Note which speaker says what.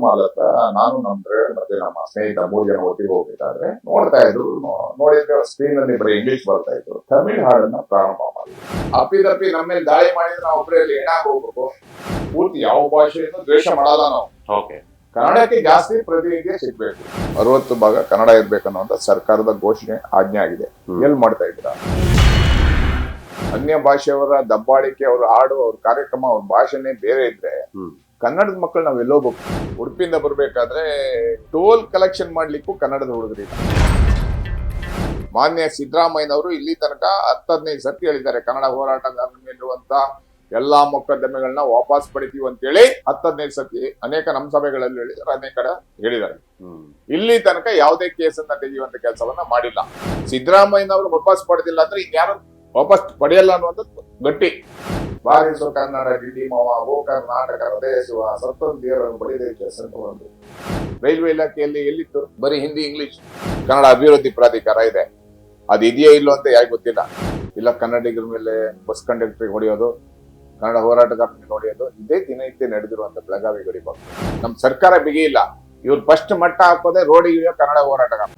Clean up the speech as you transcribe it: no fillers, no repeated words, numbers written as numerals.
Speaker 1: Mall ಹತ್ರ ನಾನು ನಮ್ಮ ಡ್ರೈವರ್ ಮತ್ತೆ ನಮ್ಮ ಸ್ನೇಹಿತ 3 ಜನ ಒಟ್ಟಿಗೆ ಹೋಗ್ಬೇಕಾದ್ರೆ ನೋಡ್ತಾ ಇದ್ರು. ನೋಡಿದ್ರೆ ಸ್ಕ್ರೀನ್ ಅಲ್ಲಿ ಬರೀ ಇಂಗ್ಲಿಷ್ ಬರ್ತಾ ಇತ್ತು. ತಮಿಳ್ ಹಾಡನ್ನ ಪ್ರಾರಂಭ ಮಾಡಿದ್ರು. ಅಪ್ಪಿದಪ್ಪಿ ನಮ್ಮ ಮೇಲೆ ದಾಳಿ ಮಾಡಿದ್ರೆ ನಾವು ಒಬ್ಬರಲ್ಲಿ ಏನಾಗ ಹೋಗ್ಬೇಕು. ಪೂರ್ತಿ ಯಾವ ಭಾಷೆಯನ್ನು ದ್ವೇಷ ಮಾಡಲ್ಲ ನಾವು.
Speaker 2: ಓಕೆ.
Speaker 1: ಕನ್ನಡಕ್ಕೆ ಜಾಸ್ತಿ ಪ್ರತಿನಿಧಿಯ ಸಿಗ್ಬೇಕು. 60 ಭಾಗ ಕನ್ನಡ ಇರ್ಬೇಕನ್ನುವಂತ ಸರ್ಕಾರದ ಘೋಷಣೆ ಆಜ್ಞೆ ಆಗಿದೆ. ಎಲ್ಲಿ ಮಾಡ್ತಾ ಇದ್ದೀರಾ? ಅನ್ಯ ಭಾಷೆಯವರ ದಬ್ಬಾಳಿಕೆ, ಅವ್ರ ಹಾಡು, ಅವ್ರ ಕಾರ್ಯಕ್ರಮ, ಅವ್ರ ಭಾಷೆನೇ ಬೇರೆ ಇದ್ರೆ ಕನ್ನಡದ ಮಕ್ಕಳು ನಾವ್ ಎಲ್ಲೋಗ್ಬೇಕು. ಉಡುಪಿಯಿಂದ ಬರ್ಬೇಕಾದ್ರೆ ಟೋಲ್ ಕಲೆಕ್ಷನ್ ಮಾಡ್ಲಿಕ್ಕೂ ಕನ್ನಡದ ಹುಡುಗರಿಲ್ಲ. ಮಾನ್ಯ ಸಿದ್ದರಾಮಯ್ಯನವರು ಇಲ್ಲಿ ತನಕ 10-15 ಸತಿ ಹೇಳಿದ್ದಾರೆ ಕನ್ನಡ ಹೋರಾಟಗಾರರ ಮೇಲಿರುವಂತ ಎಲ್ಲಾ ಮೊಕದ್ದಮೆಗಳನ್ನ ವಾಪಸ್ ಪಡಿತೀವಿ ಅಂತ ಹೇಳಿ 10-15 ಸತಿ ಅನೇಕ ನಮ್ಮ ಸಭೆಗಳಲ್ಲಿ ಹೇಳಿದ್ದಾರೆ, ಅನೇಕ ಕಡೆ ಹೇಳಿದ್ದಾರೆ. ಇಲ್ಲಿ ತನಕ ಯಾವುದೇ ಕೇಸನ್ನ ತೆಗೆಯುವಂತ ಕೆಲಸವನ್ನ ಮಾಡಿಲ್ಲ. ಸಿದ್ದರಾಮಯ್ಯನವರು ವಾಪಸ್ ಪಡೆದಿಲ್ಲ ಅಂದ್ರೆ ಇನ್ಯಾರು ವಾಪಸ್ ಪಡೆಯಲ್ಲ ಅನ್ನುವಂಥದ್ದು ಗಟ್ಟಿ. ಬಾರಿಸು ಕನ್ನಡ ಡಿಡಿ ಮಾವ, ಓ ಕರ್ನಾಟಕ ಹೃದಯಿಸುವ ಸತ್ತೊಂದಿಯರನ್ನು ಬಡಿದೈತೆ ಸಂತೊಂದು. ರೈಲ್ವೆ ಇಲಾಖೆಯಲ್ಲಿ ಎಲ್ಲಿತ್ತು? ಬರೀ ಹಿಂದಿ ಇಂಗ್ಲಿಷ್. ಕನ್ನಡ ಅಭಿವೃದ್ಧಿ ಪ್ರಾಧಿಕಾರ ಇದೆ, ಅದು ಇದೆಯೋ ಇಲ್ಲೋ ಅಂತ ಯಾಕೆ ಗೊತ್ತಿಲ್ಲ. ಇಲ್ಲ ಕನ್ನಡಿಗರ ಮೇಲೆ ಬಸ್ ಕಂಡಕ್ಟರ್ ಹೊಡೆಯೋದು, ಕನ್ನಡ ಹೋರಾಟಗಾರರ ಮೇಲೆ ಹೊಡೆಯೋದು, ಇದೇ ದಿನನಿತ್ಯ ನಡೆದಿರುವಂತ ಬೆಳಗಾವಿ ಗಡಿ ಬಗ್ಗೆ. ನಮ್ ಸರ್ಕಾರ ಬಿಗಿ ಇಲ್ಲ. ಇವ್ರು ಫಸ್ಟ್ ಮಟ್ಟ ಹಾಕೋದೇ ರೋಡಿಗೆ ಕನ್ನಡ ಹೋರಾಟಗಾರ.